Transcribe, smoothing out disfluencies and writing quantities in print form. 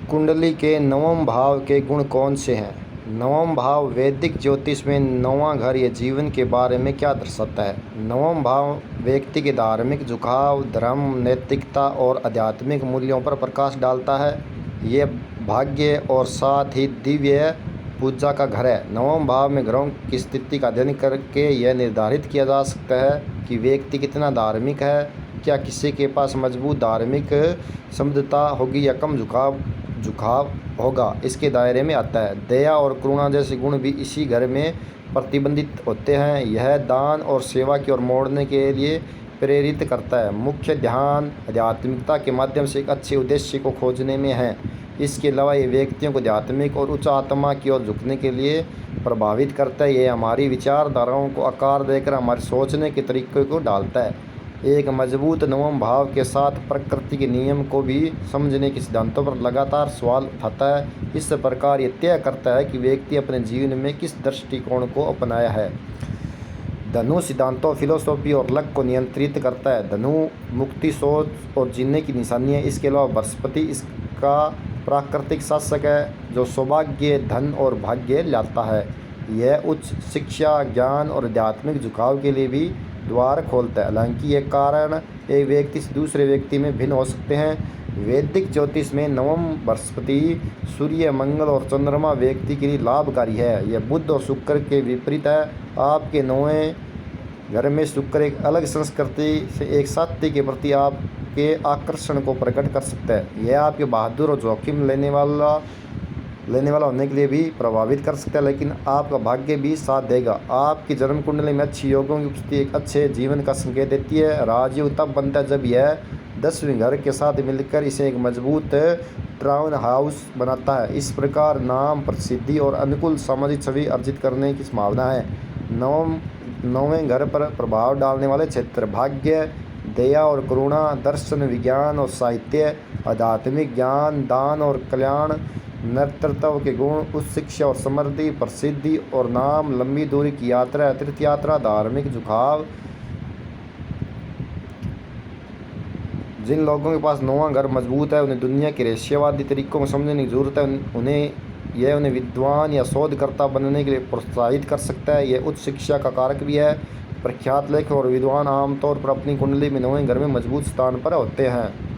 कुंडली के नवम भाव के गुण कौन से हैं? नवम भाव वैदिक ज्योतिष में नौवां घर या जीवन के बारे में क्या दर्शाता है? नवम भाव व्यक्ति के धार्मिक झुकाव, धर्म, नैतिकता और आध्यात्मिक मूल्यों पर प्रकाश डालता है। ये भाग्य और साथ ही दिव्य पूजा का घर है। नवम भाव में ग्रहों की स्थिति का अध्ययन करके यह निर्धारित किया जा सकता है कि व्यक्ति कितना धार्मिक है। क्या किसी के पास मजबूत धार्मिक संबद्धता होगी या कम झुकाव होगा, इसके दायरे में आता है। दया और करुणा जैसे गुण भी इसी घर में प्रतिबंधित होते हैं। यह दान और सेवा की ओर मोड़ने के लिए प्रेरित करता है। मुख्य ध्यान आध्यात्मिकता के माध्यम से एक अच्छे उद्देश्य को खोजने में है। इसके अलावा ये व्यक्तियों को आध्यात्मिक और उच्च आत्मा की ओर झुकने के लिए प्रभावित करता है। ये हमारी विचारधाराओं को आकार देकर हमारे सोचने के तरीके को डालता है। एक मजबूत नवम भाव के साथ प्रकृति के नियम को भी समझने के सिद्धांतों पर लगातार सवाल उठाता है। इस प्रकार ये तय करता है कि व्यक्ति अपने जीवन में किस दृष्टिकोण को अपनाया है। धनु सिद्धांतों, फिलोसॉफी और लक को नियंत्रित करता है। धनु मुक्ति, सोच और जीने की निशानी है। इसके अलावा बृहस्पति इसका प्राकृतिक शासक है, जो सौभाग्य, धन और भाग्य लाता है। यह उच्च शिक्षा, ज्ञान और आध्यात्मिक झुकाव के लिए भी द्वार खोलता है। हालांकि ये कारण एक व्यक्ति से दूसरे व्यक्ति में भिन्न हो सकते हैं। वैदिक ज्योतिष में नवम बृहस्पति, सूर्य, मंगल और चंद्रमा व्यक्ति के लिए लाभकारी है। यह बुध और शुक्र के विपरीत है। आपके नौवें घर में शुक्र एक अलग संस्कृति से एक साथी के प्रति आपके आकर्षण को प्रकट कर सकता है। यह आपके बहादुर और जोखिम लेने वाला होने के लिए भी प्रभावित कर सकता है, लेकिन आपका भाग्य भी साथ देगा। आपकी जन्म कुंडली में अच्छी योगों की उपस्थिति एक अच्छे जीवन का संकेत देती है। राजयोग तब बनता है जब यह 10वें घर के साथ मिलकर इसे एक मजबूत टाउन हाउस बनाता है। इस प्रकार नाम, प्रसिद्धि और अनुकूल सामाजिक छवि अर्जित करने की संभावना है। नौवें घर पर प्रभाव डालने वाले क्षेत्र: भाग्य, दया और करुणा, दर्शन, विज्ञान और साहित्य, आध्यात्मिक ज्ञान, दान और कल्याण, नेतृत्व के गुण, उच्च शिक्षा और समृद्धि, प्रसिद्धि और नाम, लंबी दूरी की यात्रा, तीर्थ यात्रा, धार्मिक झुकाव। जिन लोगों के पास नौवां घर मजबूत है, उन्हें दुनिया के रहस्यवादी तरीकों को समझने की जरूरत है। उन्हें विद्वान या शोधकर्ता बनने के लिए प्रोत्साहित कर सकता है। यह उच्च शिक्षा का कारक भी है। प्रख्यात लेखक और विद्वान आमतौर पर अपनी कुंडली में नौवें घर में मजबूत स्थान पर होते हैं।